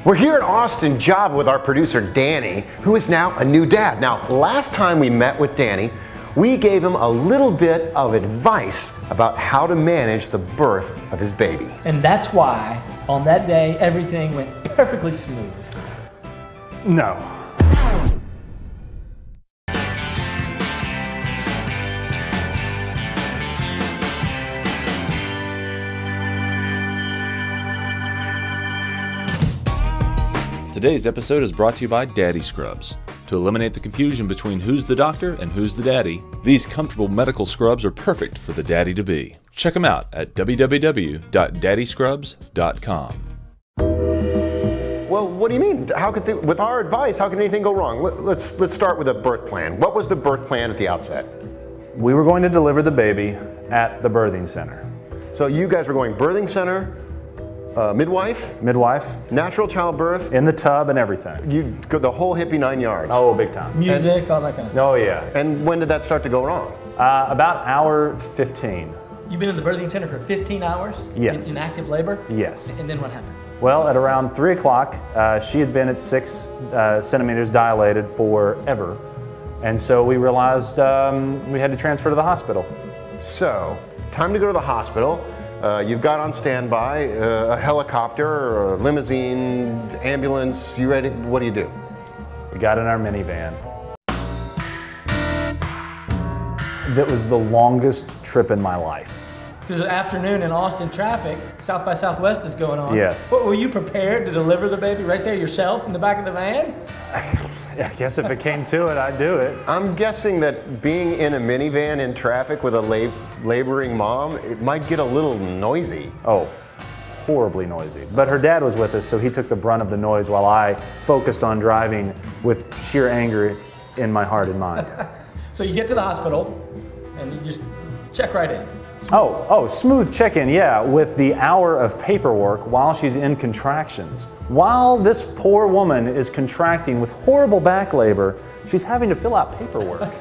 We're here in Austin, Java, with our producer Danny, who is now a new dad. Now, last time we met with Danny, we gave him a little bit of advice about how to manage the birth of his baby. And that's why, on that day, everything went perfectly smooth. No. Today's episode is brought to you by Daddy Scrubs. To eliminate the confusion between who's the doctor and who's the daddy, these comfortable medical scrubs are perfect for the daddy-to-be. Check them out at www.daddyscrubs.com. Well, what do you mean? With our advice, how can anything go wrong? Let's start with a birth plan. What was the birth plan at the outset? We were going to deliver the baby at the birthing center. So you guys were going birthing center, midwife, natural childbirth, in the tub and everything. You go the whole hippie 9 yards. Oh, big time. Music, all that kind of stuff. Oh yeah. And when did that start to go wrong? About hour 15. You've been in the birthing center for 15 hours? Yes. In active labor? Yes. And then what happened? Well, at around 3 o'clock, she had been at 6 centimeters dilated forever. And so we realized we had to transfer to the hospital. So, time to go to the hospital. You've got on standby a helicopter, or a limousine, ambulance. You ready? What do? We got in our minivan. That was the longest trip in my life. Because the afternoon in Austin traffic, South by Southwest is going on. Yes. What, were you prepared to deliver the baby right there yourself in the back of the van? I guess if it came to it, I'd do it. I'm guessing that being in a minivan in traffic with a laboring mom, it might get a little noisy. Oh, horribly noisy. But her dad was with us, so he took the brunt of the noise while I focused on driving with sheer anger in my heart and mind. So you get to the hospital, and you just check right in. Oh, smooth check-in, yeah, with the hour of paperwork while she's in contractions. While this poor woman is contracting with horrible back labor, she's having to fill out paperwork.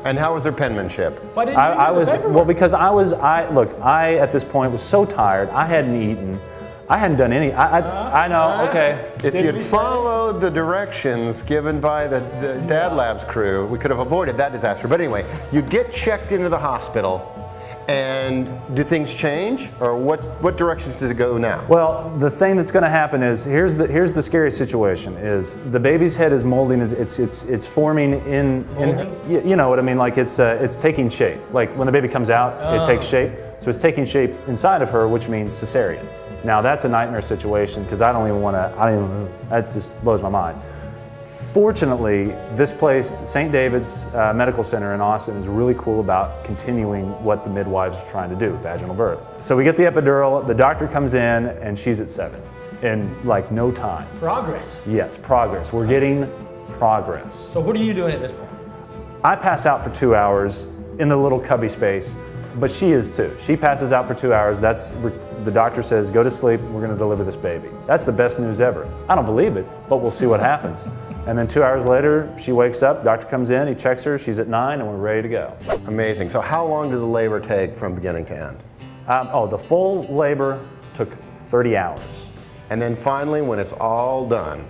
And how was her penmanship? Why didn't you do the paperwork? Well, because I at this point was so tired, I hadn't eaten, I hadn't done any, I know, okay. If you'd followed the directions given by the DadLabs crew, we could have avoided that disaster. But anyway, you get checked into the hospital, and do things change, or what directions does it go now? Well, the thing that's going to happen is here's the scary situation: is the baby's head is molding, it's forming in you know what I mean, like it's taking shape. Like when the baby comes out, it takes shape. So it's taking shape inside of her, which means cesarean. Now that's a nightmare situation because I don't even want to. That just blows my mind. Fortunately, this place, St. David's Medical Center in Austin, is really cool about continuing what the midwives are trying to do, vaginal birth. So we get the epidural, the doctor comes in, and she's at 7 in like no time. Progress. Yes, progress. We're getting progress. So what are you doing at this point? I pass out for 2 hours in the little cubby space, but she is too. She passes out for 2 hours. The doctor says, go to sleep, we're going to deliver this baby. That's the best news ever. I don't believe it, but we'll see what happens. And then 2 hours later, she wakes up, doctor comes in, he checks her, she's at 9, and we're ready to go. Amazing. So how long did the labor take from beginning to end? The full labor took 30 hours. And then finally, when it's all done,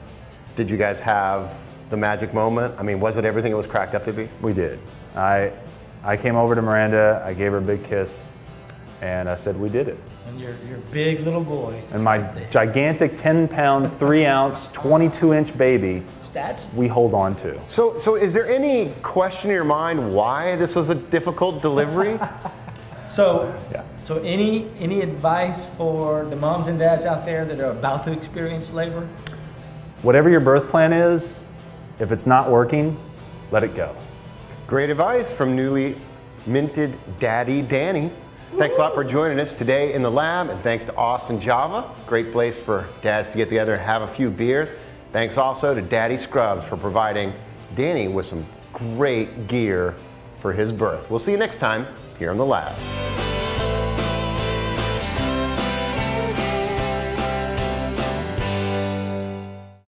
did you guys have the magic moment? I mean, was it everything it was cracked up to be? We did. I came over to Miranda, I gave her a big kiss, and I said, we did it. And your big little boy. And my gigantic 10-pound, 3-ounce, 22-inch baby, stats, we hold on to. So is there any question in your mind why this was a difficult delivery? So any advice for the moms and dads out there that are about to experience labor? Whatever your birth plan is, if it's not working, let it go. Great advice from newly minted Daddy Danny. Thanks a lot for joining us today in the lab, and thanks to Austin, Java. Great place for dads to get together and have a few beers. Thanks also to Daddy Scrubs for providing Danny with some great gear for his birth. We'll see you next time here in the lab.